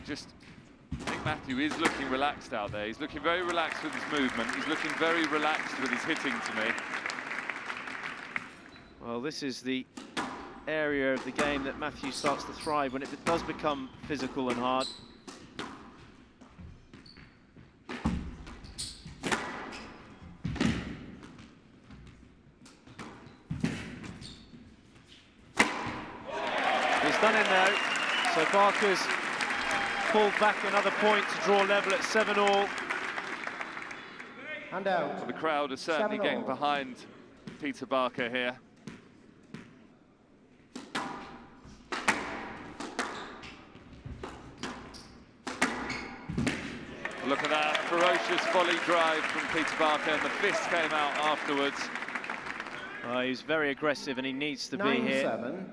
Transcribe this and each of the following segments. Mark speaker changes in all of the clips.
Speaker 1: just, Nick Matthew is looking relaxed out there. He's looking very relaxed with his movement. He's looking very relaxed with his hitting to me.
Speaker 2: Well, this is the area of the game that Matthew starts to thrive when it does become physical and hard. He's done it now. So Barker's pulled back another point to draw level at 7-all.
Speaker 3: And out.
Speaker 1: Well, the crowd are certainly getting behind Peter Barker here. Look at that ferocious volley drive from Peter Barker, and the fist came out afterwards.
Speaker 2: He's very aggressive, and he needs to be here.
Speaker 3: 9-7.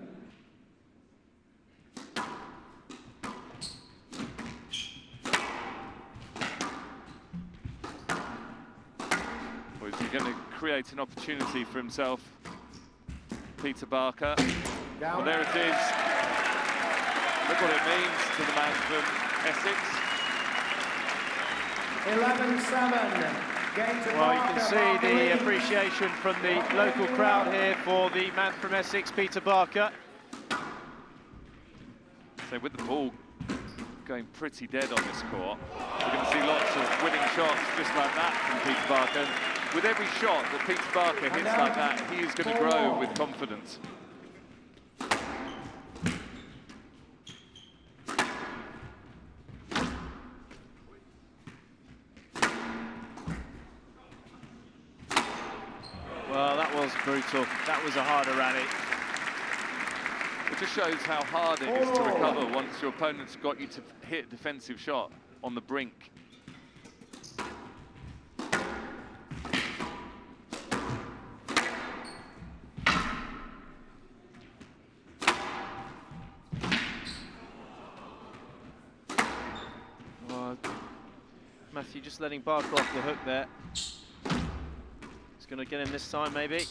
Speaker 1: Well, is he going to create an opportunity for himself, Peter Barker?
Speaker 3: Down.
Speaker 1: Well, there it is. Look what it means to the man from Essex.
Speaker 3: 11-7.
Speaker 2: Well, you can see the appreciation from the local crowd here for the man from Essex, Peter Barker.
Speaker 1: So with the ball going pretty dead on this court, we're going to see lots of winning shots just like that from Peter Barker. And with every shot that Peter Barker hits like that, he is going to grow with confidence.
Speaker 2: Well, that was brutal. That was a harder rally.
Speaker 1: It just shows how hard it is to recover once your opponent's got you to hit a defensive shot on the brink.
Speaker 2: Well, Matthew just letting Barker off the hook there. He's going to get him this time, maybe.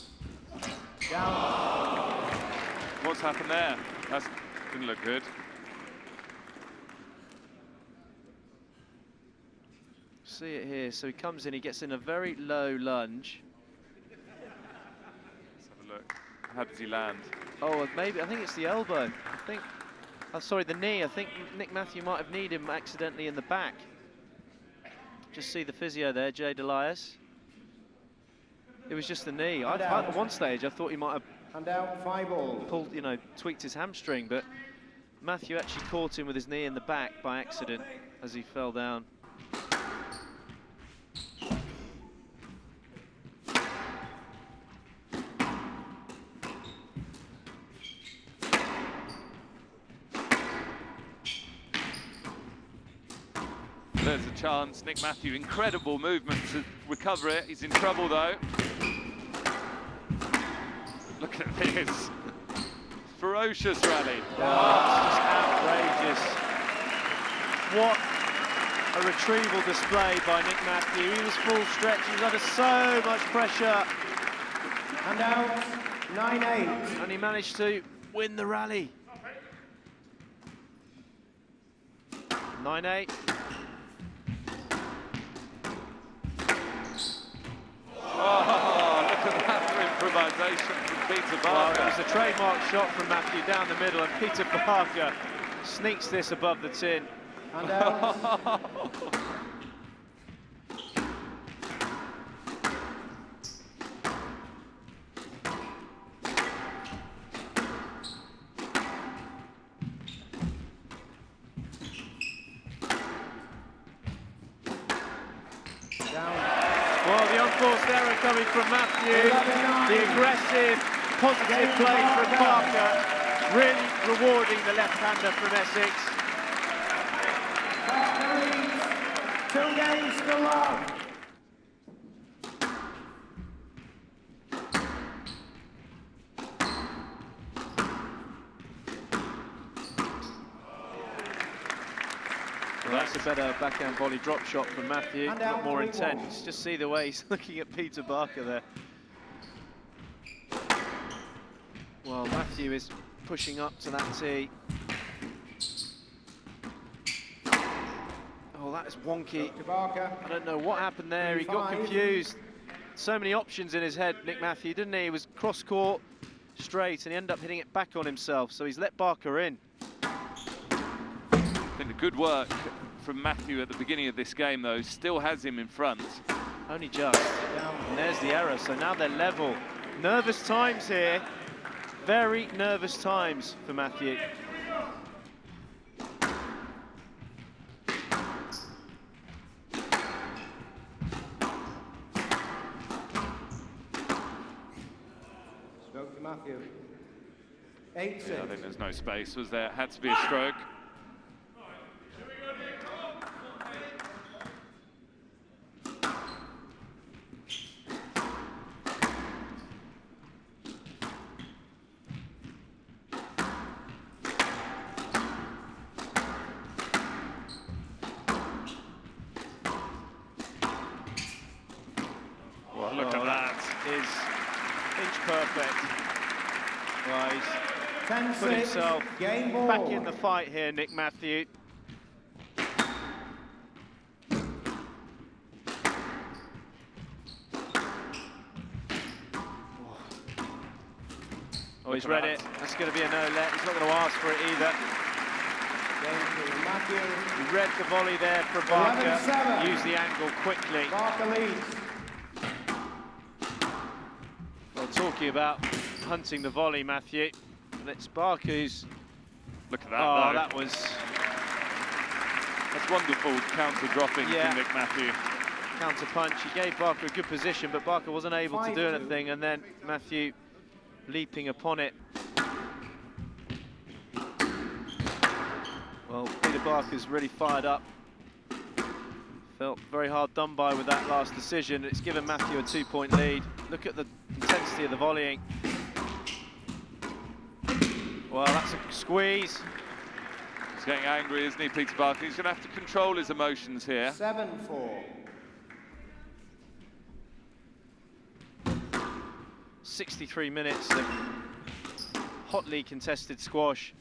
Speaker 3: Down.
Speaker 1: What's happened there? That didn't look good.
Speaker 2: See it here. So he comes in, he gets in a very low lunge.
Speaker 1: Let's have a look. How does he land?
Speaker 2: Oh, maybe, I think it's the elbow. I think, oh, sorry, the knee. I think Nick Matthew might have kneed him accidentally in the back. Just see the physio there, Jade Elias. It was just the knee. At one stage, I thought he might have
Speaker 3: And out 5-all.
Speaker 2: pulled, tweaked his hamstring, but Matthew actually caught him with his knee in the back by accident as he fell down.
Speaker 1: There's a chance. Nick Matthew, incredible movement to recover it. He's in trouble though. Look at this. Ferocious rally.
Speaker 2: Oh, it's outrageous. What a retrieval display by Nick Matthew. He was full stretch. He was under so much pressure.
Speaker 3: And out 9-8.
Speaker 2: And he managed to win the rally. 9-8.
Speaker 1: Oh, look at that for improvisation from Peter Barker.
Speaker 2: Well, it was a trademark shot from Matthew down the middle, and Peter Barker sneaks this above the tin.
Speaker 3: And out.
Speaker 2: Well, the unforced error coming from Matthew, the aggressive, positive play from Barker, really rewarding the left-hander from Essex.
Speaker 3: 2 games to love.
Speaker 2: Well, that's a better backhand volley drop shot from Matthew, a lot more intense. Just see the way he's looking at Peter Barker there. Well, Matthew is pushing up to that tee. that is wonky.
Speaker 3: To Barker.
Speaker 2: I don't know what happened there. He got
Speaker 3: 3-5.
Speaker 2: confused. So many options in his head, Nick Matthew, didn't he? He was cross-court, straight, and he ended up hitting it back on himself. So he's let Barker in.
Speaker 1: I think the good work from Matthew at the beginning of this game, though, still has him in front.
Speaker 2: Only just. And there's the error. So now they're level. Nervous times here. Very nervous times for Matthew.
Speaker 3: Stroke to Matthew. 8-6.
Speaker 1: Yeah, I think there's no space, was there? Had to be a stroke. Well, look at that.
Speaker 2: Is inch perfect. Well, he's
Speaker 3: 10-6.
Speaker 2: put himself
Speaker 3: Game ball.
Speaker 2: back in the fight here, Nick Matthew. Oh, he's read it. That's going to be a no-let. He's not going to ask for it either.
Speaker 3: Matthew.
Speaker 2: He read the volley there for Barker.
Speaker 3: 11-7.
Speaker 2: Used the angle quickly.
Speaker 3: Barker leads.
Speaker 2: Well, talking about hunting the volley, Matthew. And it's Barker who's...
Speaker 1: Look at that,
Speaker 2: Oh,
Speaker 1: though.
Speaker 2: that was...
Speaker 1: That's wonderful counter-dropping
Speaker 2: Yeah.
Speaker 1: from Nick Matthew.
Speaker 2: Counter punch. He gave Barker a good position, but Barker wasn't able to do
Speaker 3: 5-2.
Speaker 2: anything, and then Matthew leaping upon it. Well, Peter Barker's really fired up. Felt very hard done by with that last decision. It's given Matthew a 2-point lead. Look at the intensity of the volleying. Well, that's a squeeze.
Speaker 1: He's getting angry, isn't he, Peter Barker? He's going to have to control his emotions here.
Speaker 3: 7-4.
Speaker 2: 63 minutes of hotly contested squash.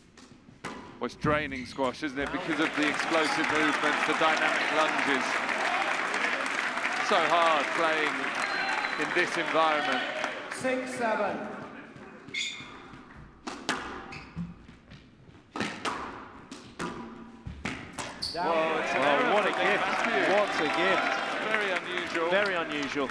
Speaker 1: Well, it's draining squash, isn't it? Because of the explosive movements, the dynamic lunges. So hard playing in this environment.
Speaker 3: 6-7.
Speaker 1: Well, it's an
Speaker 2: Oh,
Speaker 1: error
Speaker 2: what a
Speaker 1: for Nick
Speaker 2: gift.
Speaker 1: Matthew.
Speaker 2: What a gift.
Speaker 1: Very unusual.
Speaker 2: Very unusual.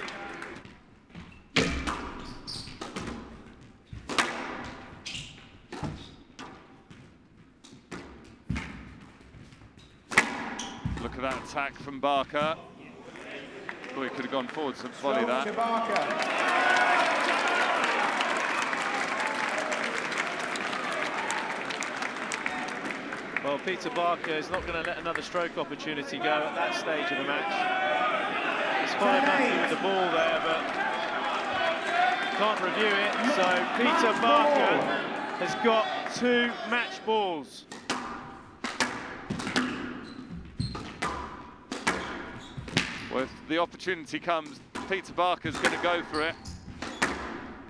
Speaker 1: Look at that attack from Barker. Thought he could have gone forward to volley
Speaker 3: Stroke to
Speaker 1: that.
Speaker 3: Barker.
Speaker 2: Well, Peter Barker is not going to let another stroke opportunity go at that stage of the match. He's followed Matthew with the ball there, but can't review it. So Peter Barker has got 2 match balls.
Speaker 1: Well, if the opportunity comes, Peter Barker's going to go for it.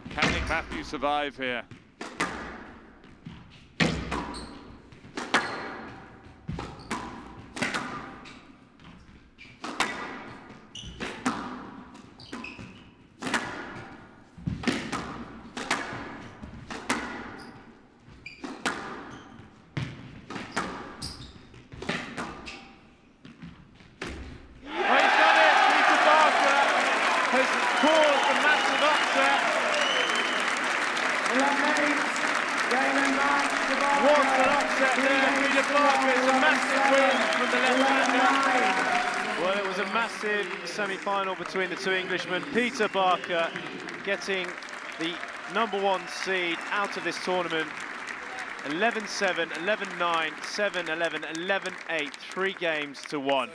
Speaker 1: Can Nick Matthew survive here?
Speaker 2: Caused a massive upset.
Speaker 3: 11-8. Game and match to Barker.
Speaker 2: What an upset there. Peter Barker is a massive win from the left-hander. Well, it was a massive semi-final between the two Englishmen. Peter Barker getting the #1 seed out of this tournament. 11-7, 11-9, 7-11, 11-8, 3 games to 1.